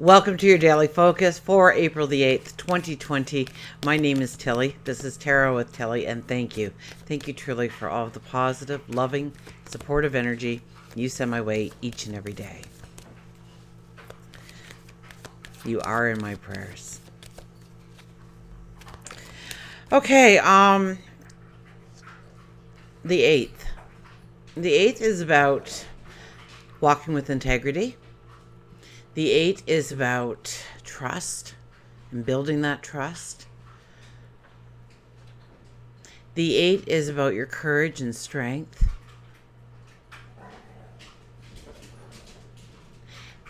Welcome to your daily focus for April the 8th, 2020. My name is Tilly. This is Tarot with Tilly, and thank you. Thank you truly for all of the positive, loving, supportive energy you send my way each and every day. You are in my prayers. Okay, the 8th. The 8th is about walking with integrity. The 8 is about trust and building that trust. The 8 is about your courage and strength.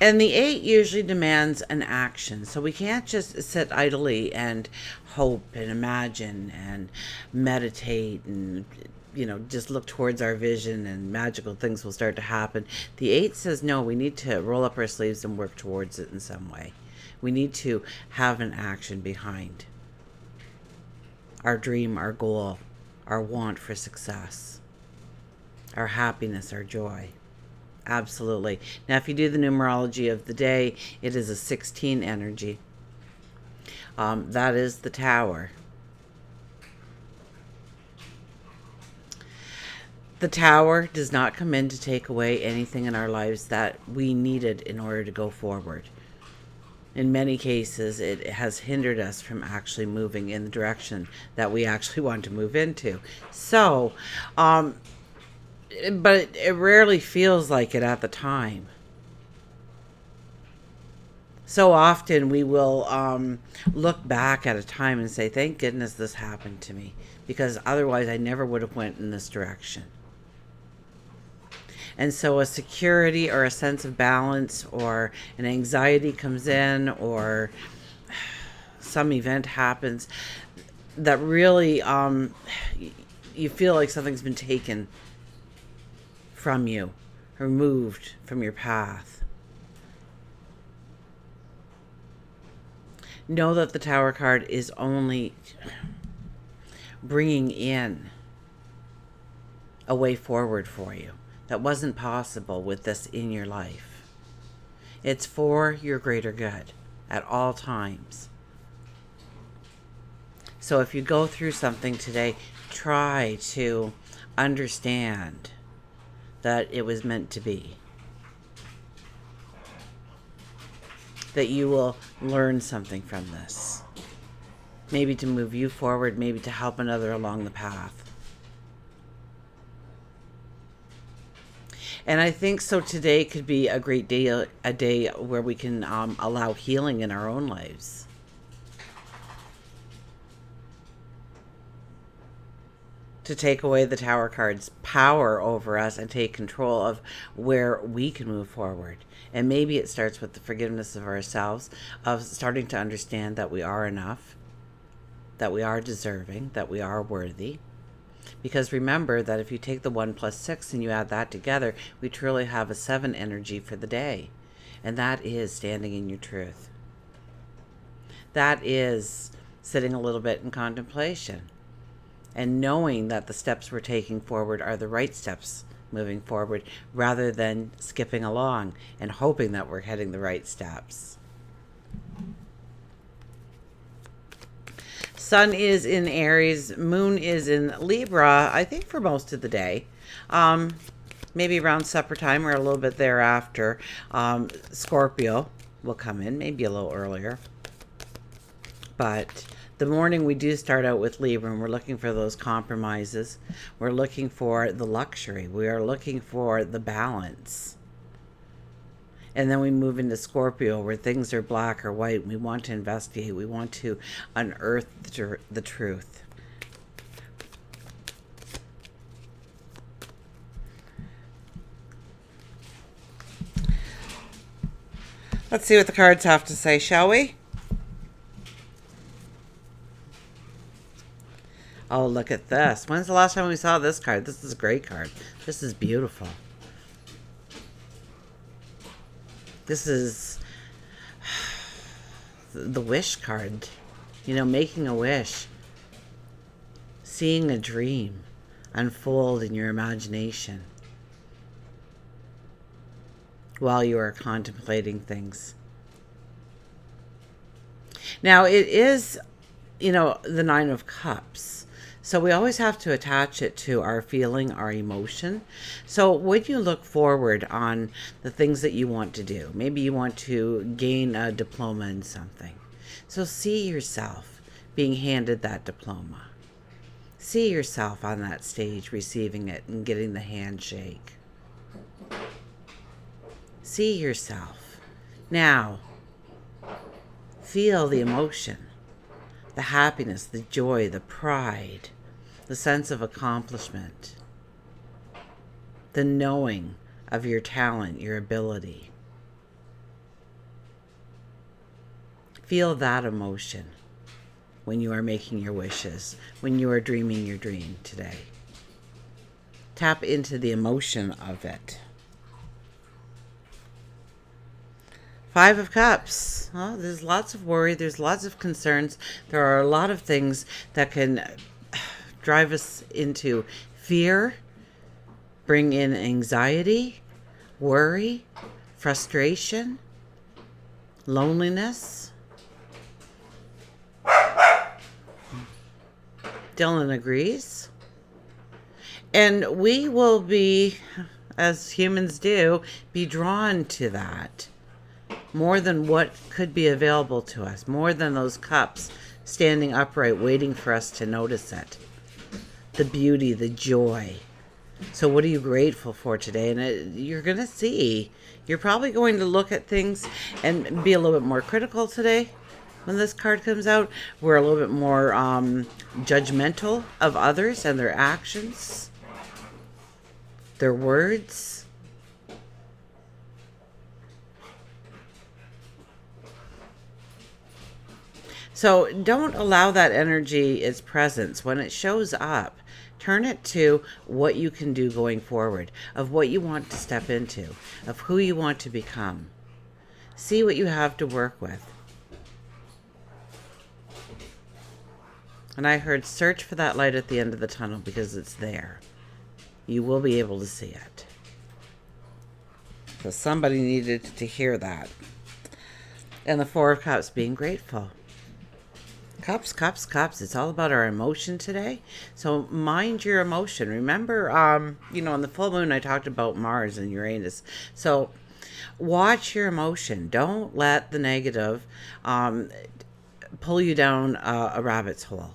And the 8 usually demands an action. So we can't just sit idly and hope and imagine and meditate and just look towards our vision and magical things will start to happen. The 8 says, no, we need to roll up our sleeves and work towards it in some way. We need to have an action behind our dream, our goal, our want for success, our happiness, our joy. Absolutely. Now, if you do the numerology of the day, it is a 16 energy. That is the Tower. The Tower does not come in to take away anything in our lives that we needed in order to go forward. In many cases, it has hindered us from actually moving in the direction that we actually want to move into. So, but it rarely feels like it at the time. So often we will look back at a time and say, thank goodness this happened to me, because otherwise I never would have went in this direction. And so a security or a sense of balance or an anxiety comes in, or some event happens that really you feel like something's been taken from you, removed from your path. Know that the Tower card is only bringing in a way forward for you that wasn't possible with this in your life. It's for your greater good at all times. So if you go through something today, try to understand that it was meant to be. That you will learn something from this. Maybe to move you forward, maybe to help another along the path. And I think so today could be a great day, a day where we can allow healing in our own lives. To take away the Tower card's power over us and take control of where we can move forward. And maybe it starts with the forgiveness of ourselves, of starting to understand that we are enough, that we are deserving, that we are worthy. Because remember that if you take the 1 plus 6 and you add that together, we truly have a 7 energy for the day. And that is standing in your truth. That is sitting a little bit in contemplation and knowing that the steps we're taking forward are the right steps moving forward, rather than skipping along and hoping that we're heading the right steps. Sun is in Aries, Moon is in Libra, I think for most of the day. Maybe around supper time or a little bit thereafter. Scorpio will come in, maybe a little earlier. But the morning we do start out with Libra, and we're looking for those compromises. We're looking for the luxury. We are looking for the balance. And then we move into Scorpio, where things are black or white. We want to investigate. We want to unearth the truth. Let's see what the cards have to say, shall we? Oh, look at this. When's the last time we saw this card? This is a great card. This is beautiful. This is the wish card. Making a wish. Seeing a dream unfold in your imagination while you are contemplating things. Now, it is, the Nine of Cups. So we always have to attach it to our feeling, our emotion. So when you look forward on the things that you want to do, maybe you want to gain a diploma in something. So see yourself being handed that diploma. See yourself on that stage receiving it and getting the handshake. See yourself. Now, feel the emotion, the happiness, the joy, the pride, the sense of accomplishment, the knowing of your talent, your ability. Feel that emotion when you are making your wishes, when you are dreaming your dream today. Tap into the emotion of it. Five of Cups. Well, there's lots of worry. There's lots of concerns. There are a lot of things that can drive us into fear, bring in anxiety, worry, frustration, loneliness. Dylan agrees. And we will be, as humans do, be drawn to that. More than what could be available to us. More than those cups standing upright, waiting for us to notice it. The beauty, the joy. So what are you grateful for today? And you're going to see. You're probably going to look at things and be a little bit more critical today. When this card comes out, we're a little bit more judgmental of others and their actions, their words. So don't allow that energy, its presence, when it shows up, turn it to what you can do going forward, of what you want to step into, of who you want to become. See what you have to work with. And I heard search for that light at the end of the tunnel because it's there. You will be able to see it. So somebody needed to hear that. And the Four of Cups, being grateful. Cups, cups, cups. It's all about our emotion today. So mind your emotion. Remember, on the full moon, I talked about Mars and Uranus. So watch your emotion. Don't let the negative pull you down a rabbit's hole.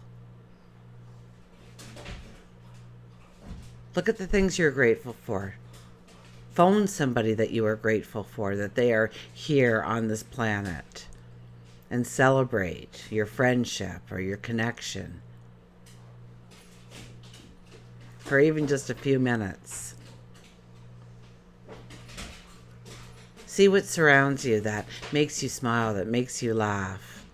Look at the things you're grateful for. Phone somebody that you are grateful for, that they are here on this planet. And celebrate your friendship or your connection for even just a few minutes. See what surrounds you that makes you smile, that makes you laugh.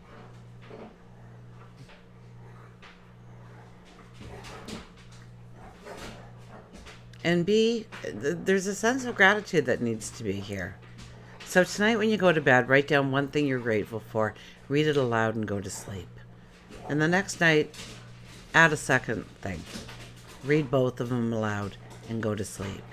And there's a sense of gratitude that needs to be here. So tonight when you go to bed, write down one thing you're grateful for, read it aloud, and go to sleep. And the next night, add a second thing. Read both of them aloud and go to sleep.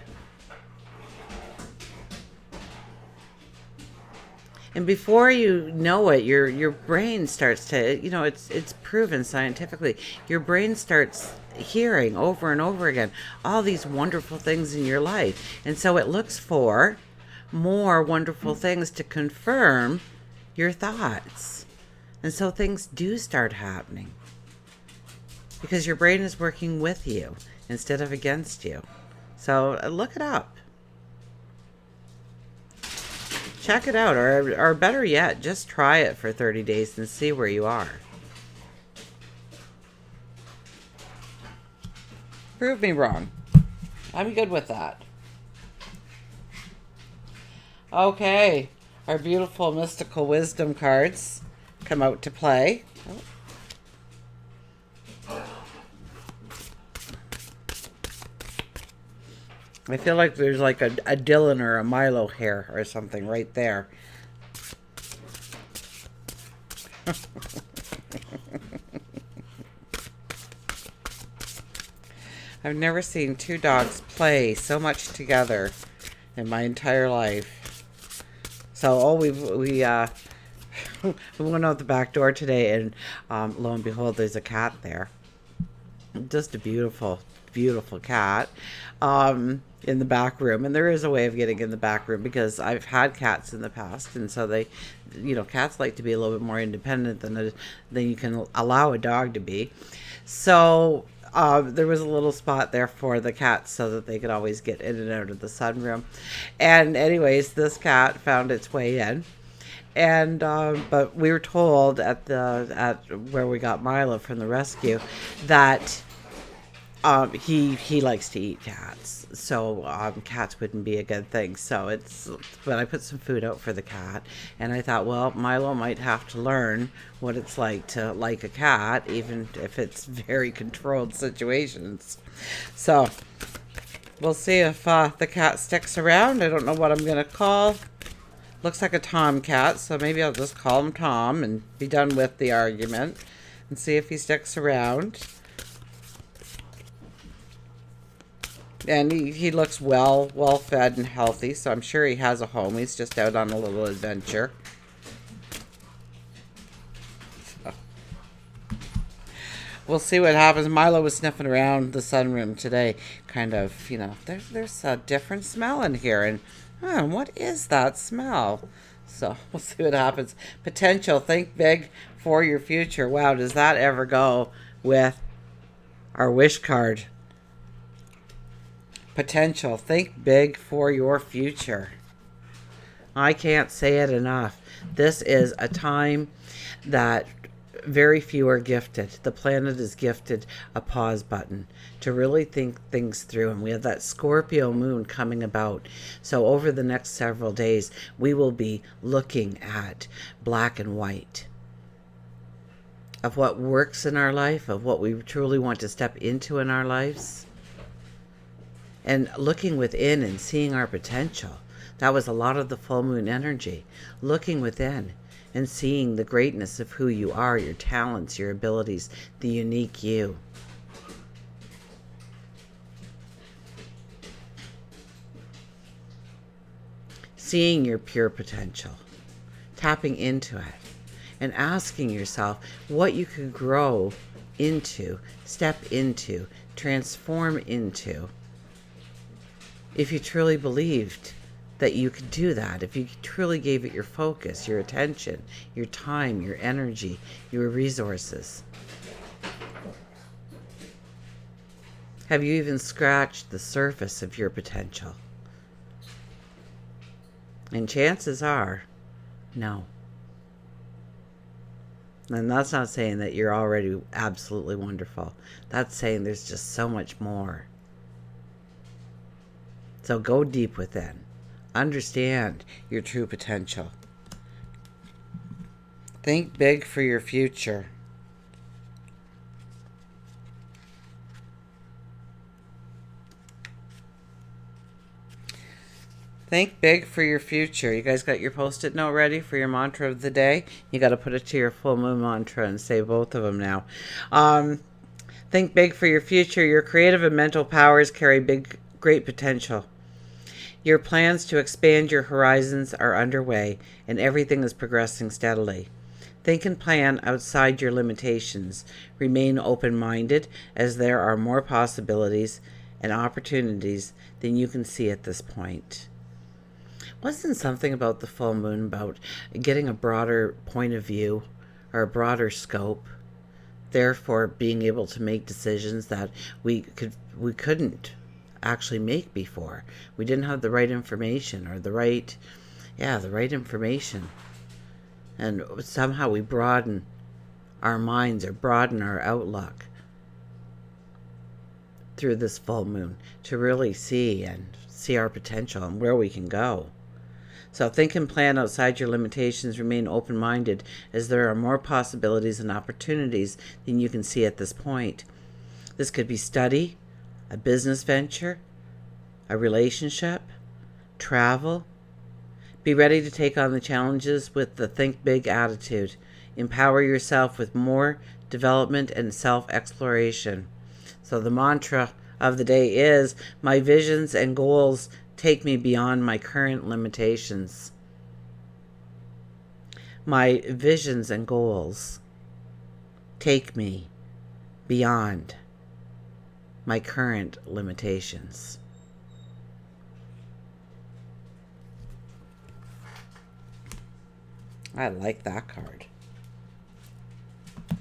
And before you know it, your brain starts to, it's proven scientifically, your brain starts hearing over and over again all these wonderful things in your life. And so it looks for more wonderful things to confirm your thoughts. And so things do start happening because your brain is working with you instead of against you. So look it up. Check it out, or better yet, just try it for 30 days and see where you are. Prove me wrong. I'm good with that. Okay, our beautiful mystical wisdom cards come out to play. I feel like there's like a Dylan or a Milo hair or something right there. I've never seen two dogs play so much together in my entire life. So, we We went out the back door today, and lo and behold, there's a cat there. Just a beautiful, beautiful cat in the back room. And there is a way of getting in the back room because I've had cats in the past, and so they, cats like to be a little bit more independent than you can allow a dog to be. So there was a little spot there for the cats so that they could always get in and out of the sunroom. And anyways, this cat found its way in. And but we were told at where we got Milo from the rescue that he likes to eat cats, so cats wouldn't be a good thing. But I put some food out for the cat, and I thought, well, Milo might have to learn what it's like to like a cat, even if it's very controlled situations. So we'll see if the cat sticks around. I don't know what I'm gonna call. Looks like a tomcat, so maybe I'll just call him Tom and be done with the argument and see if he sticks around. And he looks well fed and healthy, so I'm sure he has a home. He's just out on a little adventure. So we'll see what happens. Milo was sniffing around the sunroom today, kind of, there's a different smell in here, and what is that smell? So we'll see what happens. Potential. Think big for your future. Wow, does that ever go with our wish card? Potential. Think big for your future. I can't say it enough. This is a time that very few are gifted. The planet is gifted a pause button to really think things through. And we have that Scorpio moon coming about. So over the next several days, we will be looking at black and white of what works in our life, of what we truly want to step into in our lives, and looking within and seeing our potential. That was a lot of the full moon energy. Looking within and seeing the greatness of who you are, your talents, your abilities, the unique you. Seeing your pure potential, tapping into it, and asking yourself what you could grow into, step into, transform into, if you truly believed that you could do that, if you truly gave it your focus, your attention, your time, your energy, your resources. Have you even scratched the surface of your potential? And chances are, no. And that's not saying that you're already absolutely wonderful. That's saying there's just so much more. So go deep within. Understand your true potential. Think big for your future. Think big for your future. You guys got your post-it note ready for your mantra of the day? You got to put it to your full moon mantra and say both of them now. Think big for your future. Your creative and mental powers carry great potential. Your plans to expand your horizons are underway, and everything is progressing steadily. Think and plan outside your limitations. Remain open-minded, as there are more possibilities and opportunities than you can see at this point. Wasn't something about the full moon about getting a broader point of view or a broader scope, therefore being able to make decisions that we couldn't actually make before? We didn't have the right information or the right information, and somehow we broaden our minds or broaden our outlook through this full moon to really see our potential and where we can go. So think and plan outside your limitations. Remain open-minded, as there are more possibilities and opportunities than you can see at this point. This could be study, a business venture, a relationship, travel. Be ready to take on the challenges with the think big attitude. Empower yourself with more development and self-exploration. So the mantra of the day is, my visions and goals take me beyond my current limitations. My visions and goals take me beyond my current limitations. I like that card. And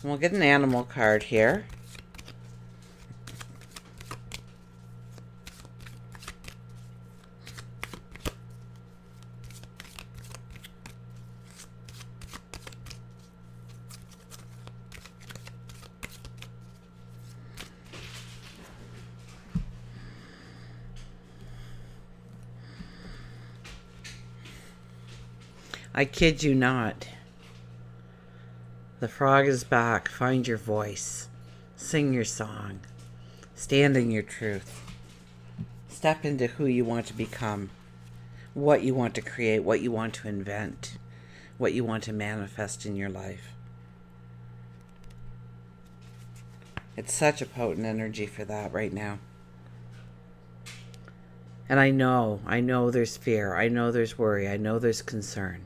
we'll get an animal card here. I kid you not. The frog is back. Find your voice. Sing your song. Stand in your truth. Step into who you want to become. What you want to create. What you want to invent. What you want to manifest in your life. It's such a potent energy for that right now. And I know there's fear. I know there's worry. I know there's concern.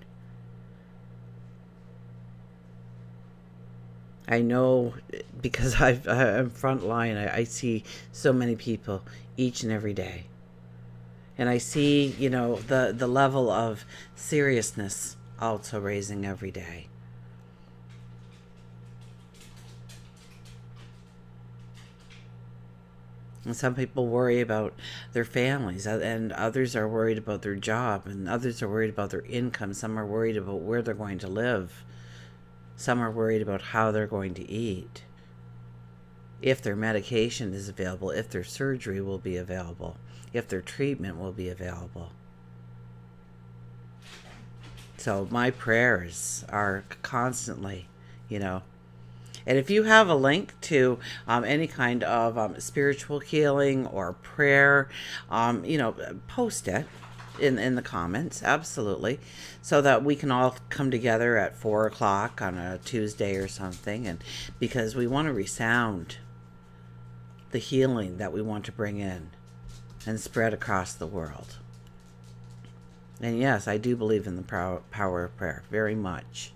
I know because I'm frontline. I see so many people each and every day. And I see, the level of seriousness also raising every day. And some people worry about their families, and others are worried about their job, and others are worried about their income. Some are worried about where they're going to live. Some are worried about how they're going to eat, if their medication is available, if their surgery will be available, if their treatment will be available. So my prayers are constantly, And if you have a link to any kind of spiritual healing or prayer, post it in the comments, absolutely, so that we can all come together at 4 o'clock on a Tuesday or something, and because we want to resound the healing that we want to bring in and spread across the world. And yes, I do believe in the power of prayer very much.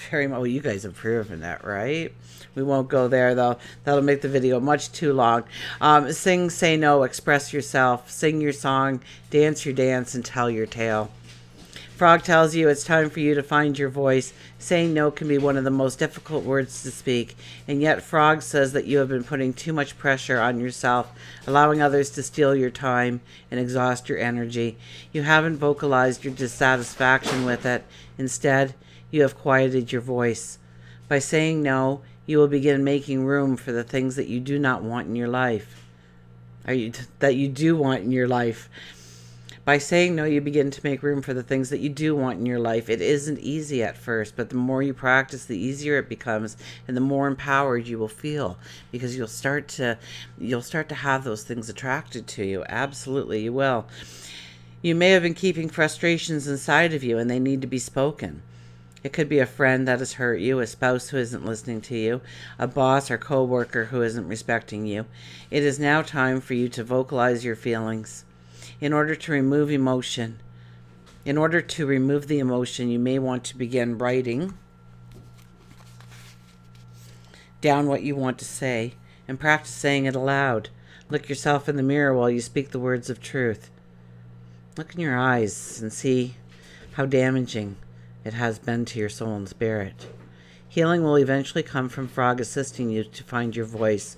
Very much. Well, you guys have proven that, right? We won't go there, though. That'll make the video much too long. Sing, say no, express yourself, sing your song, dance your dance, and tell your tale. Frog tells you it's time for you to find your voice. Saying no can be one of the most difficult words to speak, and yet Frog says that you have been putting too much pressure on yourself, allowing others to steal your time and exhaust your energy. You haven't vocalized your dissatisfaction with it. Instead, you have quieted your voice. By saying no, you will begin making room for the things that you do not want in your life. That you do want in your life. By saying no, you begin to make room for the things that you do want in your life. It isn't easy at first, but the more you practice, the easier it becomes, and the more empowered you will feel, because you'll start to have those things attracted to you. Absolutely, you will. You may have been keeping frustrations inside of you, and they need to be spoken. It could be a friend that has hurt you, a spouse who isn't listening to you, a boss or coworker who isn't respecting you. It is now time for you to vocalize your feelings. In order to remove the emotion, you may want to begin writing down what you want to say and practice saying it aloud. Look yourself in the mirror while you speak the words of truth. Look in your eyes and see how damaging it has been to your soul and spirit. Healing will eventually come from Frog assisting you to find your voice.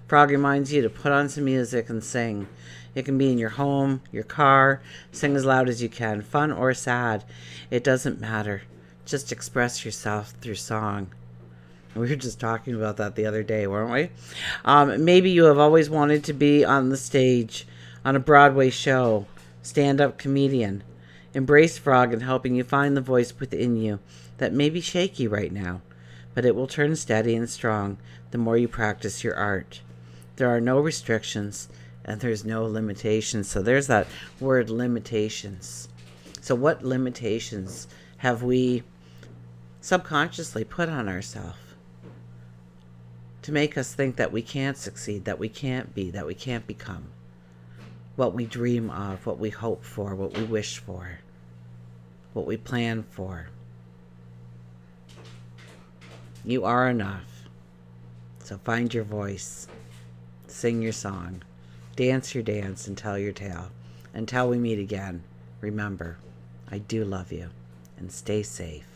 Frog reminds you to put on some music and sing. It can be in your home, your car. Sing as loud as you can, fun or sad. It doesn't matter. Just express yourself through song. We were just talking about that the other day, weren't we? Maybe you have always wanted to be on the stage, on a Broadway show, stand-up comedian. Embrace Frog in helping you find the voice within you that may be shaky right now, but it will turn steady and strong the more you practice your art. There are no restrictions and there's no limitations. So there's that word, limitations. So what limitations have we subconsciously put on ourselves to make us think that we can't succeed, that we can't be, that we can't become what we dream of, what we hope for, what we wish for? what we plan for. You are enough. So find your voice, sing your song, dance your dance, and tell your tale. Until we meet again, remember, I do love you, and stay safe.